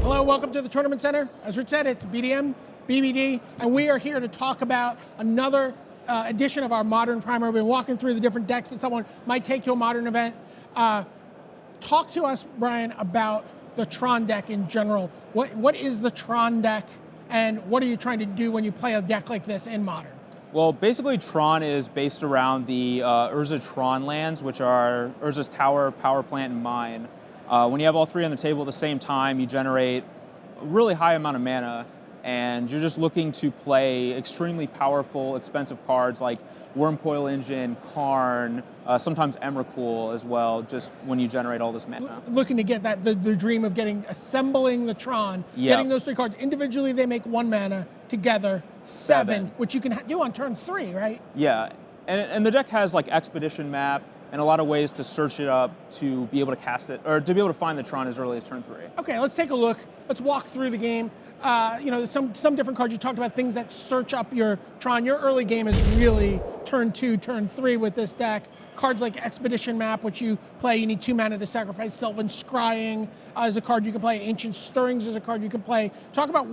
Hello, welcome to the Tournament Center. As Rich said, it's BDM, BBD, and we are here to talk about another edition of our Modern Primer. We've been walking through the different decks that someone might take to a Modern event. Talk to us, Brian, about the Tron deck in general. What is the Tron deck, and what are you trying to do when you play a deck like this in Modern? Well, basically Tron is based around the Urza Tron lands, which are Urza's Tower, Power Plant, and Mine. When you have all three on the table at the same time, you generate a really high amount of mana, and you're just looking to play extremely powerful, expensive cards like Wormcoil Engine, Karn, sometimes Emrakul as well, just when you generate all this mana. Looking to get that, the dream of assembling the Tron, getting those three cards. Individually, they make 1 mana, together, 7, which you can do on turn 3, right? Yeah, and the deck has like Expedition Map, and a lot of ways to search it up to be able to cast it, or to be able to find the Tron as early as turn 3. Okay, let's take a look. Let's walk through the game. There's some different cards. You talked about things that search up your Tron. Your early game is really turn 2, turn 3 with this deck. Cards like Expedition Map, which you play, you need 2 mana to sacrifice. Sylvan Scrying is a card you can play. Ancient Stirrings is a card you can play. Talk about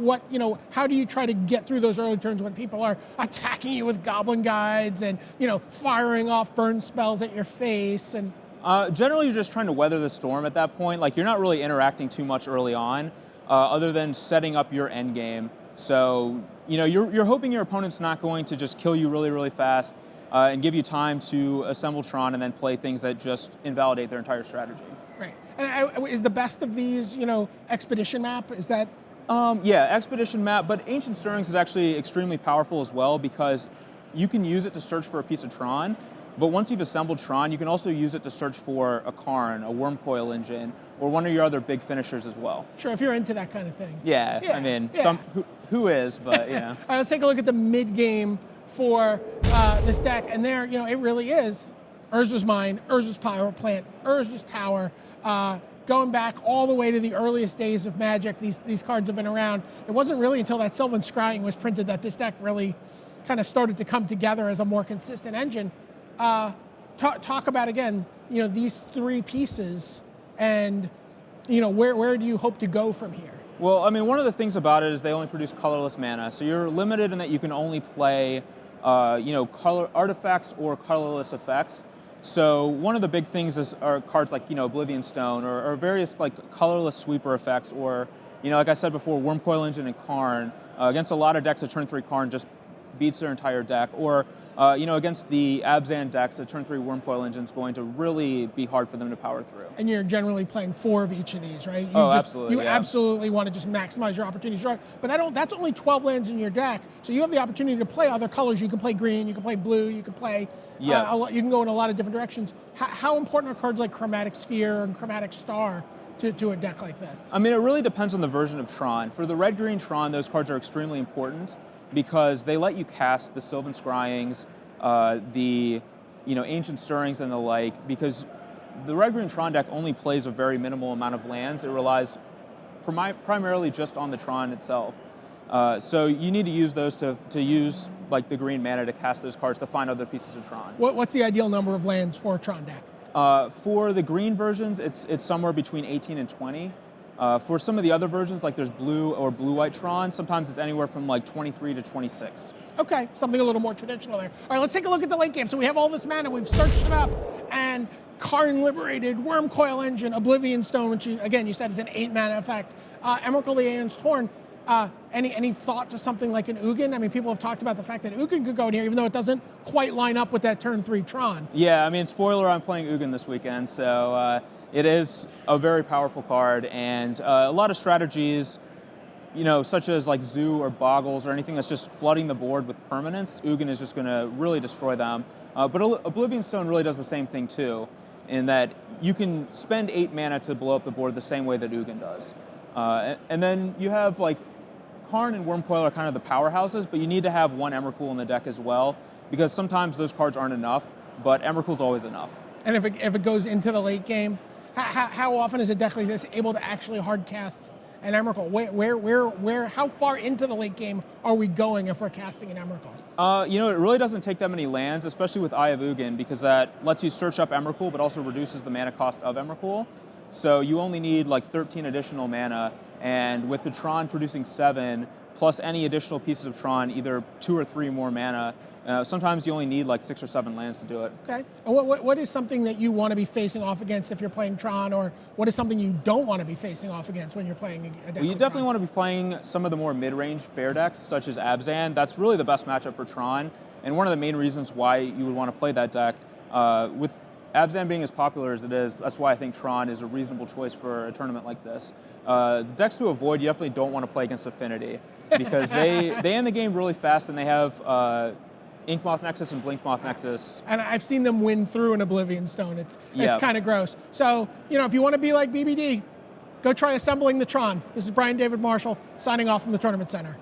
how do you try to get through those early turns when people are attacking you with Goblin Guides and, firing off burn spells at your face? And generally, you're just trying to weather the storm at that point. Like, you're not really interacting too much early on, other than setting up your end game. So, you're hoping your opponent's not going to just kill you really, really fast, and give you time to assemble Tron and then play things that just invalidate their entire strategy. Right. And is the best of these, Expedition Map? Is that? Yeah, Expedition Map, but Ancient Stirrings is actually extremely powerful as well, because you can use it to search for a piece of Tron, but once you've assembled Tron, you can also use it to search for a Karn, a Wormcoil Engine, or one of your other big finishers as well. Sure, if you're into that kind of thing. Yeah. I mean, who is, but All right, let's take a look at the mid-game for this deck, and there, it really is Urza's Mine, Urza's Power Plant, Urza's Tower. Going back all the way to the earliest days of Magic, these cards have been around. It wasn't really until that Sylvan Scrying was printed that this deck really kind of started to come together as a more consistent engine. Talk about, again, these 3 pieces, and where do you hope to go from here? Well, I mean, one of the things about it is they only produce colorless mana, so you're limited in that you can only play color artifacts or colorless effects. So one of the big things are cards like Oblivion Stone, or various like colorless sweeper effects, or like I said before, Wormcoil Engine and Karn. Against a lot of decks, a turn 3 Karn just beats their entire deck, or against the Abzan decks, a turn 3 Wormcoil Engine is going to really be hard for them to power through. And you're generally playing 4 of each of these, right? Absolutely. You absolutely want to just maximize your opportunities, right? But that's only 12 lands in your deck, so you have the opportunity to play other colors. You can play green, you can play blue, you can play. You can go in a lot of different directions. How important are cards like Chromatic Sphere and Chromatic Star to a deck like this? I mean, it really depends on the version of Tron. For the red-green Tron, those cards are extremely important, because they let you cast the Sylvan Scryings, the Ancient Stirrings and the like, because the red-green Tron deck only plays a very minimal amount of lands. It relies primarily just on the Tron itself. So you need to use those to use like the green mana to cast those cards to find other pieces of Tron. What's the ideal number of lands for a Tron deck? For the green versions, it's somewhere between 18 and 20. For some of the other versions, like there's blue or blue-white Tron, sometimes it's anywhere from like 23 to 26. Okay, something a little more traditional there. All right, let's take a look at the late game. So we have all this mana, we've searched it up, and Karn Liberated, Wormcoil Engine, Oblivion Stone, which you said is an 8 mana effect. Emrakul the Aeon's Torn. Any thought to something like an Ugin? I mean, people have talked about the fact that Ugin could go in here, even though it doesn't quite line up with that turn 3 Tron. Yeah, I mean, spoiler, I'm playing Ugin this weekend, so it is a very powerful card, and a lot of strategies, such as like Zoo or Boggles or anything that's just flooding the board with permanents, Ugin is just going to really destroy them. But Oblivion Stone really does the same thing too, in that you can spend 8 mana to blow up the board the same way that Ugin does. And then you have like Karn and Wormcoil are kind of the powerhouses, but you need to have 1 Emrakul in the deck as well, because sometimes those cards aren't enough, but Emrakul's always enough. And if it goes into the late game, how often is a deck like this able to actually hard cast an Emrakul? How far into the late game are we going if we're casting an Emrakul? It really doesn't take that many lands, especially with Eye of Ugin, because that lets you search up Emrakul, but also reduces the mana cost of Emrakul. So you only need like 13 additional mana, and with the Tron producing 7, plus any additional pieces of Tron, either 2 or 3 more mana, sometimes you only need like 6 or 7 lands to do it. Okay. And what is something that you want to be facing off against if you're playing Tron, or what is something you don't want to be facing off against when you're playing a deck? Well, you like definitely Tron? want to be playing some of the more mid-range fair decks, such as Abzan. That's really the best matchup for Tron, and one of the main reasons why you would want to play that deck. With Abzan being as popular as it is, that's why I think Tron is a reasonable choice for a tournament like this. The decks to avoid, you definitely don't want to play against Affinity, because they end the game really fast, and they have Inkmoth Nexus and Blinkmoth Nexus. And I've seen them win through an Oblivion Stone. It's Yeah. kind of gross. So, if you want to be like BBD, go try assembling the Tron. This is Brian David Marshall signing off from the Tournament Center.